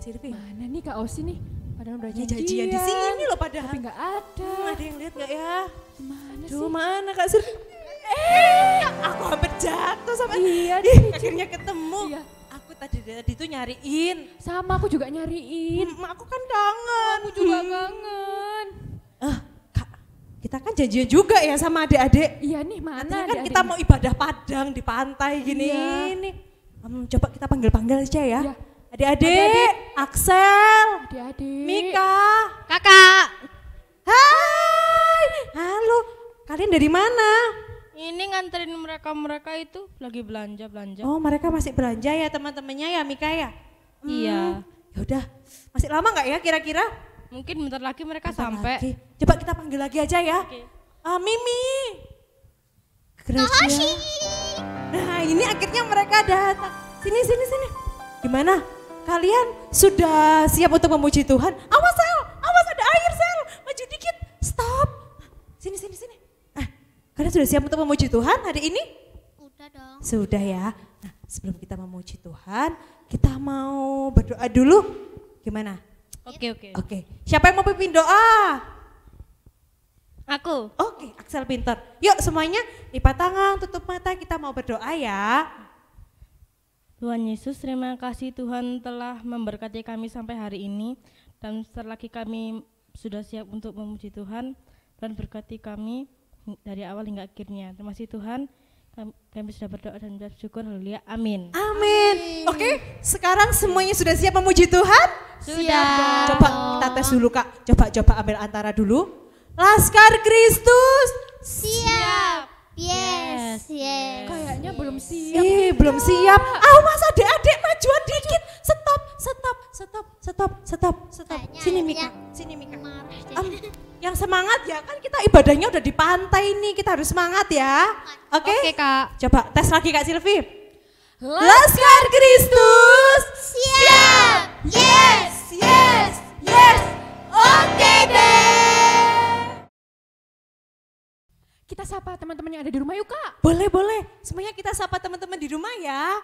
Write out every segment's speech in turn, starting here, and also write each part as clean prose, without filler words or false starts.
Silvi. Mana nih Kak Osi nih? Padahal udah Janjian di sini loh padahal. Tapi nggak ada. Ada yang lihat nggak ya? Mana Duh, sih? mana Kak Silvi? Aku hampir jatuh sama. Iya, Akhirnya ketemu. Iya. Aku tadi tuh nyariin. Sama aku juga nyariin. Aku kan kangen. Aku juga kangen. Kak, kita kan janjian juga ya sama adik-adik. Iya nih, mana Nantinya kan adik-adik? kita mau ibadah padang di pantai gini. Iya. Nih. Coba kita panggil-panggil aja ya. Iya. Adik-adik, Axel, Adik-adik. Mika. Kakak, Hai, halo. Kalian dari mana? ini nganterin mereka itu lagi belanja. Oh, mereka masih belanja ya teman-temannya ya, Mika ya? Iya. Ya udah, masih lama nggak ya kira-kira? Mungkin bentar lagi mereka Bentar sampai. lagi. Coba kita panggil lagi aja ya. Oke. Mimi. Gracia. Nah, ini akhirnya mereka datang. Sini. Gimana? Kalian sudah siap untuk memuji Tuhan? Awas Sel, awas ada air Sel. Maju dikit. Stop. Sini. Kalian sudah siap untuk memuji Tuhan hari ini? Udah dong. Sudah ya. Nah, sebelum kita memuji Tuhan, kita mau berdoa dulu. Gimana? Oke. Oke. Siapa yang mau pimpin doa? Aku. Oke, Axel pintar. Yuk semuanya lipat tangan, tutup mata, kita mau berdoa ya. Tuhan Yesus, terima kasih Tuhan telah memberkati kami sampai hari ini. Dan setelah lagi kami sudah siap untuk memuji Tuhan. Dan berkati kami dari awal hingga akhirnya. Terima kasih Tuhan, kami sudah berdoa dan bersyukur. Haleluya, amin. Amin. Oke, sekarang semuanya sudah siap memuji Tuhan? Sudah. Coba kita tes dulu Kak, coba ambil antara dulu. Laskar Kristus. Siap. Yes. Kayaknya belum siap. Belum siap. Awas adik-adik majuan dikit. Stop. Kayaknya Sini ayahnya Mika. marah deh. Yang semangat ya, kan kita ibadahnya udah di pantai nih, kita harus semangat ya. Oke? Oke Kak. Coba tes lagi Kak Silvi. Laskar Kristus. Siap. Yes. Oke deh. Kita sapa teman-teman yang ada di rumah yuk Kak. Boleh. Semuanya kita sapa teman-teman di rumah ya.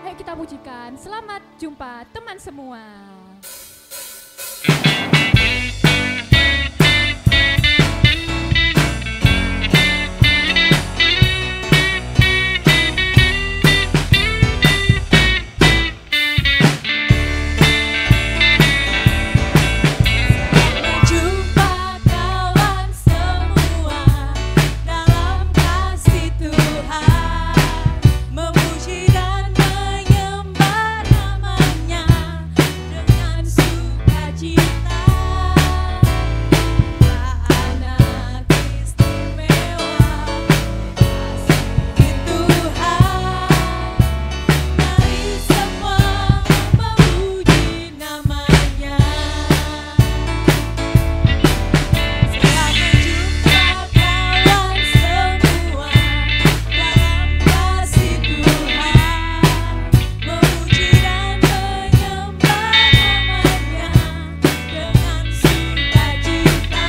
Ayo kita pujikan. Selamat jumpa teman semua. Jumpa kawan semua dalam kasih Tuhan, memuji dan menyembah namanya dengan sukacita. Anak istimewa kasih Tuhan, mari semua memuji namanya. Selamat jumpa kawan semua dalam kasih Tuhan, memuji dan menyembah namanya dengan sukacita.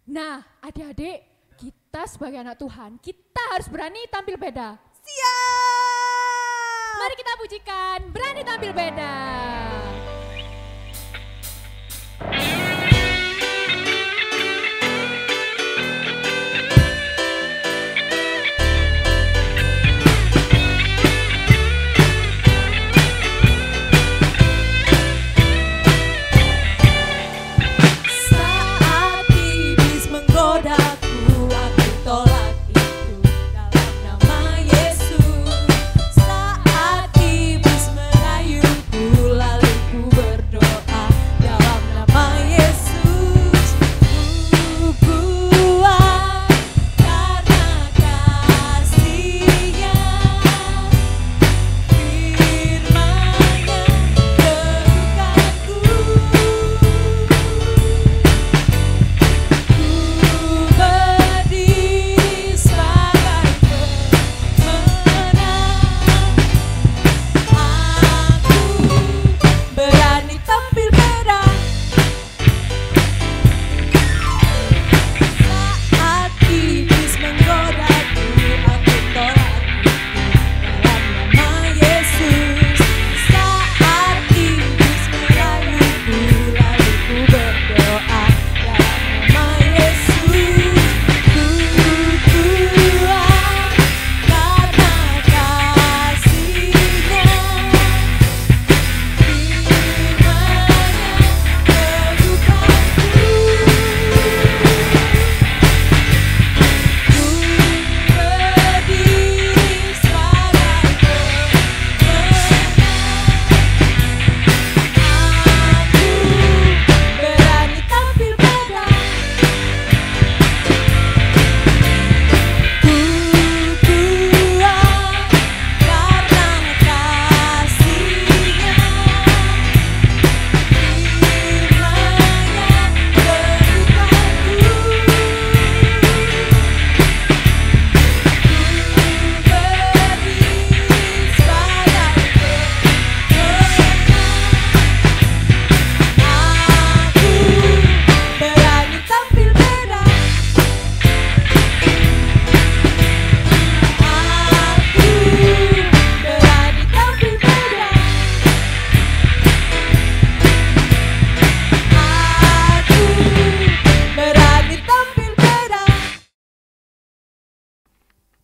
Nah, adik-adik, kita sebagai anak Tuhan, kita harus berani tampil beda. Siap! kita pujikan Berani Tampil Beda. Saat iblis menggodaku, aku tolak itu dalam nama Yesus. Saat iblis merayuku, lalu ku berdoa dalam nama Yesus. Ku kuat karena kasih-Nya, firman-Nya teguhkanku. Ku berdiri sebagai pemenang. Aku berani tampil beda. Saat iblis menggodaku, aku tolak itu dalam nama Yesus. Saat iblis merayuku, lalu ku berdoa dalam nama Yesus. Ku kuat karena kasih-Nya, firman-Nya teguhkanku. Ku berdiri sebagai pemenang. Aku berani tampil beda. Ku kuat karena kasih-Nya, firman-Nya teguhkanku. Ku berdiri sebagai pemenang. Aku berani tampil beda. Aku berani tampil beda. Aku berani tampil beda.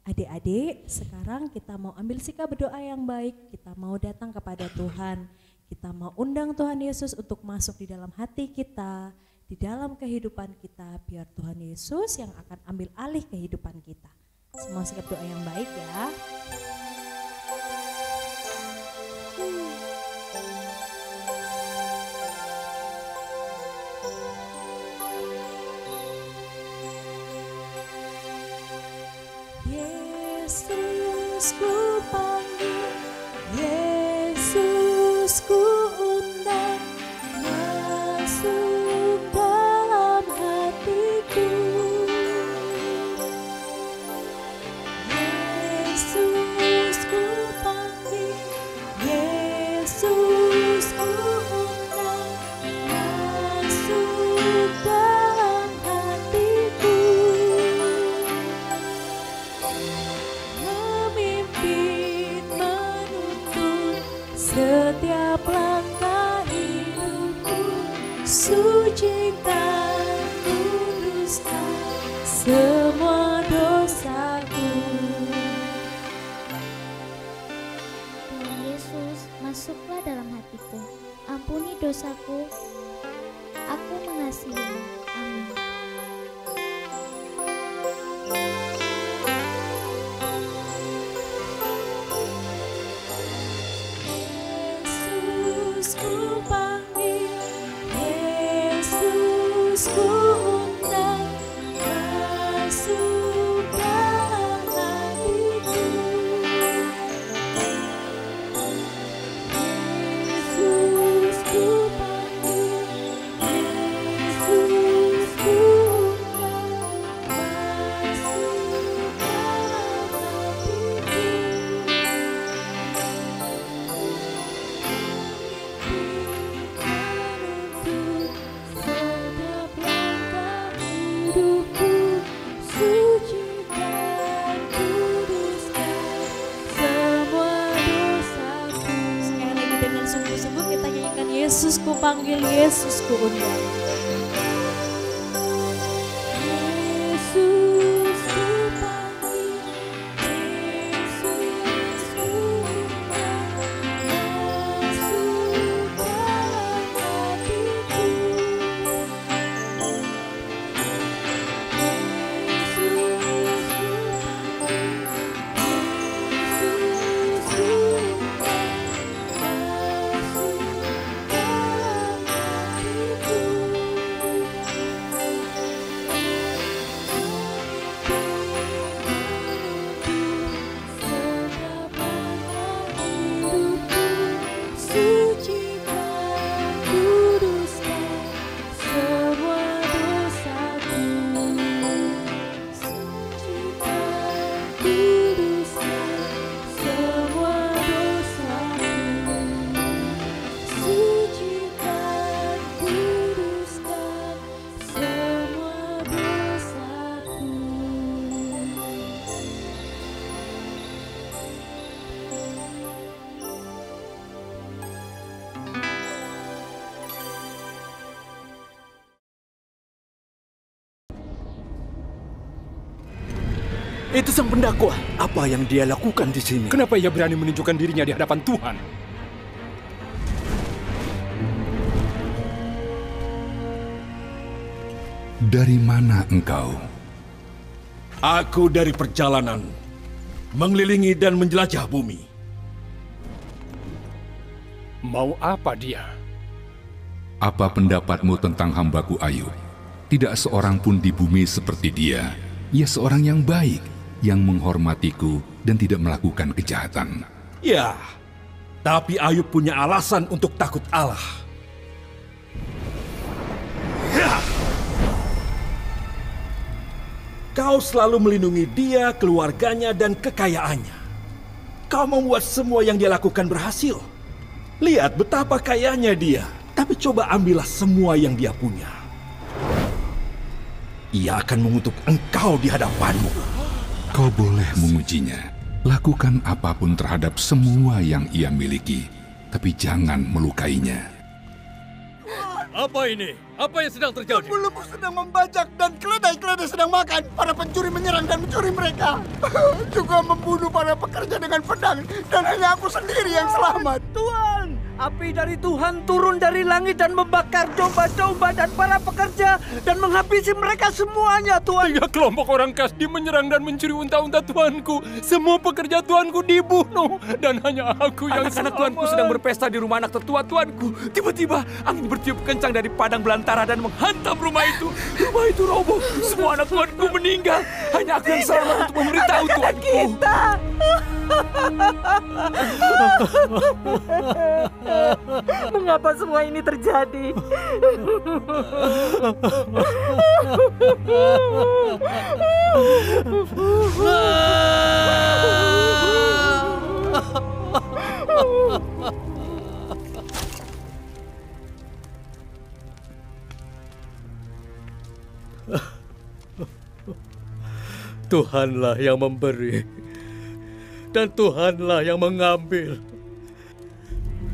Adik-adik, sekarang kita mau ambil sikap berdoa yang baik. Kita mau datang kepada Tuhan. Kita mau undang Tuhan Yesus untuk masuk di dalam hati kita, di dalam kehidupan kita, biar Tuhan Yesus yang akan ambil alih kehidupan kita. Semua sikap doa yang baik ya. Yesus ku panggil, Yesus ku undang, masuk dalam hatiku. Yesus ku panggil, Yesus ku undang, masuk dalam hatiku. Memimpin, menuntun setiap langkah hidupku, sucikan, kuduskan semua dosaku. Tuhan Yesus, masuklah dalam hatiku. Ampuni dosaku. Aku mengasihimu. Amin. Yesus ku panggil, Yesus ku undang, masuk dalam hatiku. Yesus ku panggil, dengan sungguh-sungguh kita nyanyikan Yesus ku panggil, Yesus ku undang. Itu sang pendakwa. Apa yang dia lakukan di sini? Kenapa ia berani menunjukkan dirinya di hadapan Tuhan? Dari mana engkau? Aku dari perjalanan, mengelilingi dan menjelajah bumi. Mau apa dia? Apa pendapatmu tentang hambaku Ayub? Tidak seorang pun di bumi seperti dia. Ia seorang yang baik, yang menghormatiku dan tidak melakukan kejahatan. Ya, tapi Ayub punya alasan untuk takut Allah. Ya. Kau selalu melindungi dia, keluarganya, dan kekayaannya. Kau membuat semua yang dia lakukan berhasil. Lihat betapa kayanya dia, tapi coba ambillah semua yang dia punya. Ia akan mengutuk engkau di hadapanmu. Kau boleh mengujinya. Lakukan apapun terhadap semua yang ia miliki, tapi jangan melukainya. Apa ini? Apa yang sedang terjadi? Lembu-lembu sedang membajak dan keledai-keledai sedang makan. Para pencuri menyerang dan mencuri mereka. Juga membunuh para pekerja dengan pedang. Dan hanya aku sendiri yang selamat. Tuhan, api dari Tuhan turun dari langit dan membakar domba-domba dan para pekerja dan menghabisi mereka semuanya, Tuhan. 3 kelompok orang Kasdi menyerang dan mencuri unta-unta Tuanku. Semua pekerja Tuanku dibunuh dan hanya aku yang Anak-anak Tuanku sedang berpesta di rumah anak tertua Tuanku. Tiba-tiba angin bertiup kencang dari padang belantara dan menghantam rumah itu. Rumah itu roboh. Semua anak Tuanku meninggal. Hanya aku yang selamat untuk memberitahu Tuanku. Mengapa semua ini terjadi? Tuhanlah yang memberi dan Tuhanlah yang mengambil.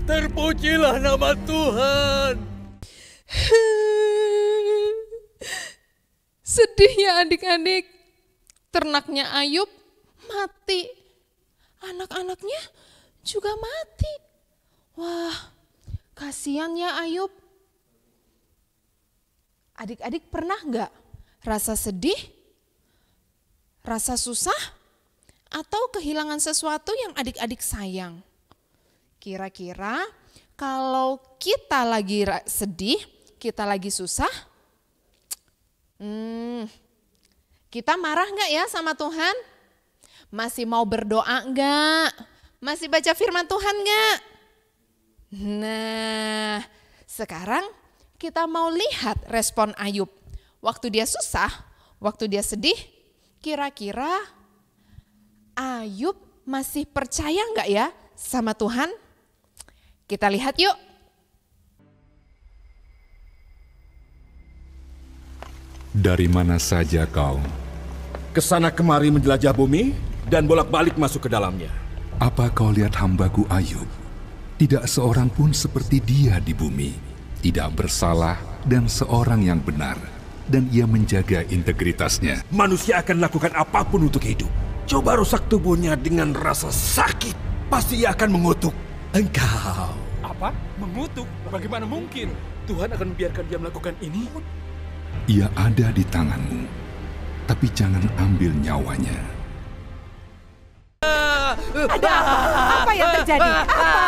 Terpujilah nama Tuhan. Sedih ya adik-adik, ternaknya Ayub mati, anak-anaknya juga mati. Wah, kasihan ya Ayub. Adik-adik pernah nggak rasa sedih, rasa susah, atau kehilangan sesuatu yang adik-adik sayang? Kira-kira kalau kita lagi sedih, kita lagi susah, kita marah nggak ya sama Tuhan? Masih mau berdoa nggak? Masih baca firman Tuhan nggak? Nah, sekarang kita mau lihat respon Ayub. Waktu dia susah, waktu dia sedih, kira-kira Ayub masih percaya nggak ya sama Tuhan? Kita lihat yuk. Dari mana saja kau? Kesana kemari menjelajah bumi dan bolak-balik masuk ke dalamnya. Apa kau lihat hambaku Ayub? Tidak seorang pun seperti dia di bumi, tidak bersalah dan seorang yang benar, dan ia menjaga integritasnya. Manusia akan lakukan apapun untuk hidup. Coba rusak tubuhnya dengan rasa sakit, pasti ia akan mengutuk engkau. Apa? Mengutuk? Bagaimana mungkin? Tuhan akan membiarkan dia melakukan ini? Ia ada di tanganmu, tapi jangan ambil nyawanya. Ada apa? Apa yang terjadi? Apa?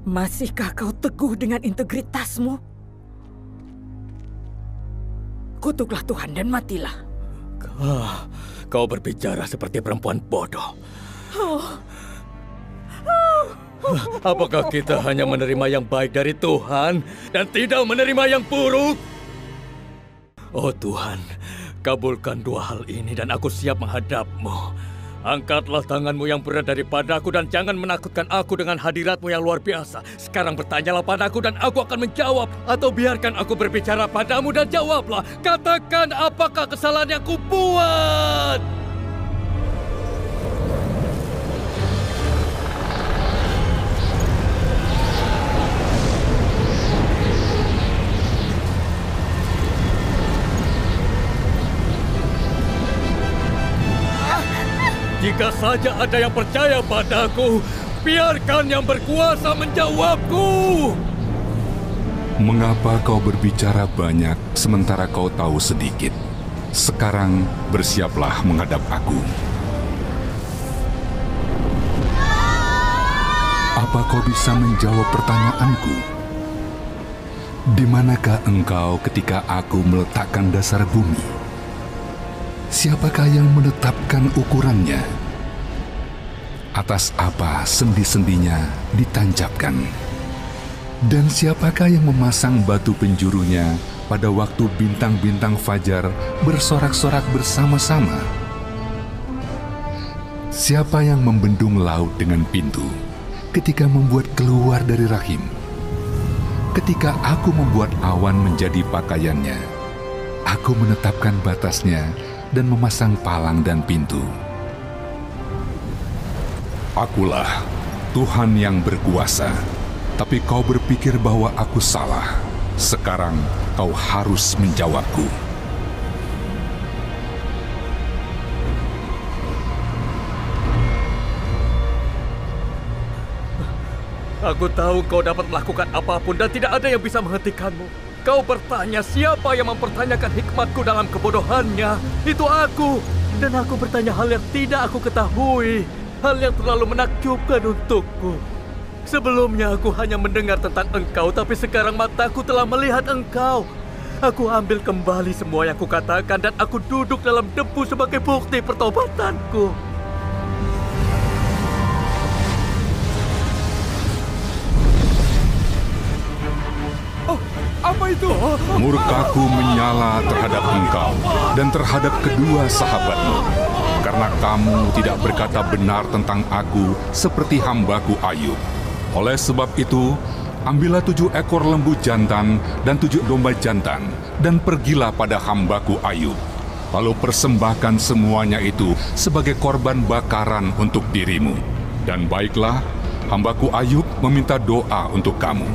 Masihkah kau teguh dengan integritasmu? Kutuklah Tuhan dan matilah. Kau berbicara seperti perempuan bodoh. Apakah kita hanya menerima yang baik dari Tuhan dan tidak menerima yang buruk? Oh Tuhan, kabulkan dua hal ini dan aku siap menghadap-Mu. Angkatlah tangan-Mu yang berat daripadaku dan jangan menakutkan aku dengan hadirat-Mu yang luar biasa. Sekarang bertanyalah padaku dan aku akan menjawab. Atau biarkan aku berbicara padamu dan jawablah. Katakan apakah kesalahan yang kubuat? Jika saja ada yang percaya padaku, biarkan yang berkuasa menjawabku. Mengapa kau berbicara banyak sementara kau tahu sedikit? Sekarang bersiaplah menghadap aku. Apa kau bisa menjawab pertanyaanku? Di manakah engkau ketika aku meletakkan dasar bumi? Siapakah yang menetapkan ukurannya? Atas apa sendi-sendinya ditancapkan? Dan siapakah yang memasang batu penjurunya pada waktu bintang-bintang fajar bersorak-sorak bersama-sama? Siapa yang membendung laut dengan pintu ketika membuat keluar dari rahim? Ketika aku membuat awan menjadi pakaiannya, aku menetapkan batasnya dan memasang palang dan pintu. Akulah Tuhan yang berkuasa, tapi kau berpikir bahwa aku salah. Sekarang kau harus menjawabku. Aku tahu kau dapat melakukan apapun dan tidak ada yang bisa menghentikanmu. Kau bertanya siapa yang mempertanyakan hikmatku dalam kebodohannya. Itu aku. Dan aku bertanya hal yang tidak aku ketahui. Hal yang terlalu menakjubkan untukku. Sebelumnya aku hanya mendengar tentang engkau, tapi sekarang mataku telah melihat engkau. Aku ambil kembali semua yang kukatakan dan aku duduk dalam debu sebagai bukti pertobatanku. Apa itu? Murkaku menyala terhadap engkau dan terhadap kedua sahabatmu, karena kamu tidak berkata benar tentang aku seperti hambaku Ayub. Oleh sebab itu, ambillah 7 ekor lembu jantan dan 7 domba jantan, dan pergilah pada hambaku Ayub. Lalu persembahkan semuanya itu sebagai korban bakaran untuk dirimu. Dan baiklah, hambaku Ayub meminta doa untuk kamu,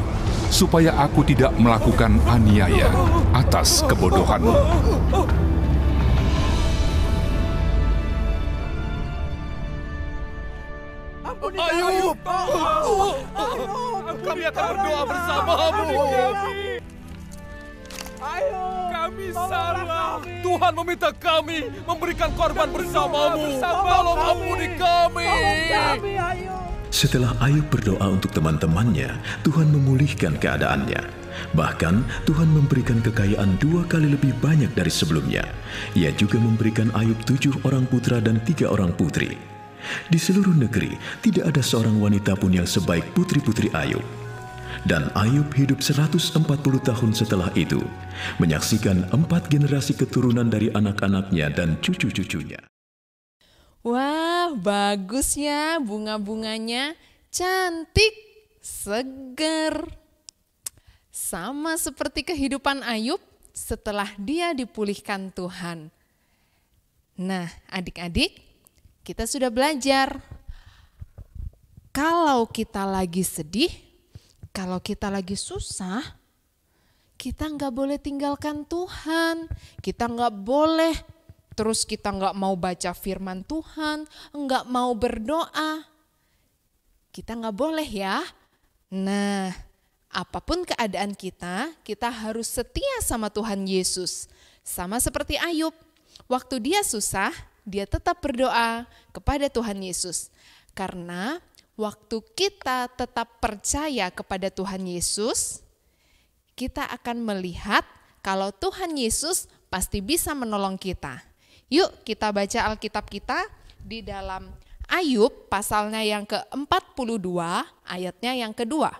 supaya aku tidak melakukan aniaya atas kebodohanmu. Ayub! Kami akan berdoa bersamamu. Kami salah. Tuhan meminta kami memberikan korban bersamamu. Tolong ampuni kami. Setelah Ayub berdoa untuk teman-temannya, Tuhan memulihkan keadaannya. Bahkan Tuhan memberikan kekayaan 2 kali lebih banyak dari sebelumnya. Ia juga memberikan Ayub 7 orang putra dan 3 orang putri. Di seluruh negeri tidak ada seorang wanita pun yang sebaik putri-putri Ayub. Dan Ayub hidup 140 tahun setelah itu, menyaksikan 4 generasi keturunan dari anak-anaknya dan cucu-cucunya. Wah, bagus ya bunga-bunganya, cantik, segar. Sama seperti kehidupan Ayub setelah dia dipulihkan Tuhan. Nah, adik-adik, kita sudah belajar. Kalau kita lagi sedih, kalau kita lagi susah, kita nggak boleh tinggalkan Tuhan. Kita nggak boleh terus kita nggak mau baca firman Tuhan, nggak mau berdoa. Kita nggak boleh ya. Nah, apapun keadaan kita harus setia sama Tuhan Yesus. Sama seperti Ayub, waktu dia susah, dia tetap berdoa kepada Tuhan Yesus. Karena waktu kita tetap percaya kepada Tuhan Yesus, kita akan melihat kalau Tuhan Yesus pasti bisa menolong kita. Yuk kita baca Alkitab kita di dalam Ayub pasalnya yang ke-42 ayatnya yang kedua.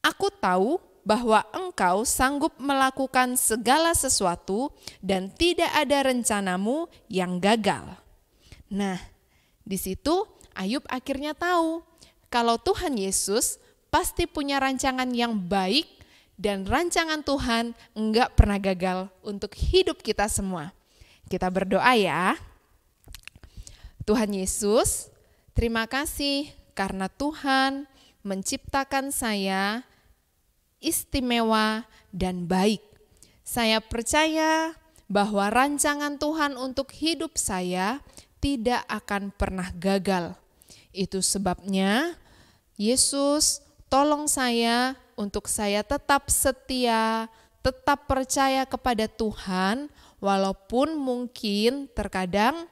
Aku tahu bahwa engkau sanggup melakukan segala sesuatu dan tidak ada rencanamu yang gagal. Nah, di situ Ayub akhirnya tahu kalau Tuhan Yesus pasti punya rancangan yang baik dan rancangan Tuhan enggak pernah gagal untuk hidup kita semua. Kita berdoa ya. Tuhan Yesus, terima kasih karena Tuhan menciptakan saya istimewa dan baik. Saya percaya bahwa rancangan Tuhan untuk hidup saya tidak akan pernah gagal. Itu sebabnya Yesus tolong saya untuk saya tetap setia, tetap percaya kepada Tuhan, walaupun mungkin terkadang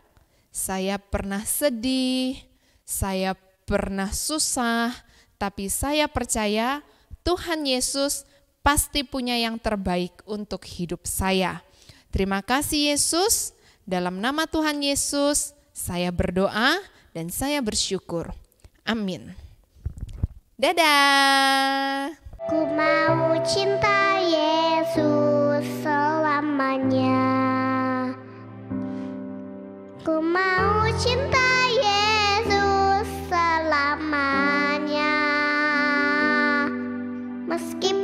saya pernah sedih, saya pernah susah, tapi saya percaya Tuhan Yesus pasti punya yang terbaik untuk hidup saya. Terima kasih Yesus, dalam nama Tuhan Yesus saya berdoa dan saya bersyukur. Amin. Dadah. Ku mau cinta Yesus selamanya. Ku mau cinta Yesus selamanya. Meskipun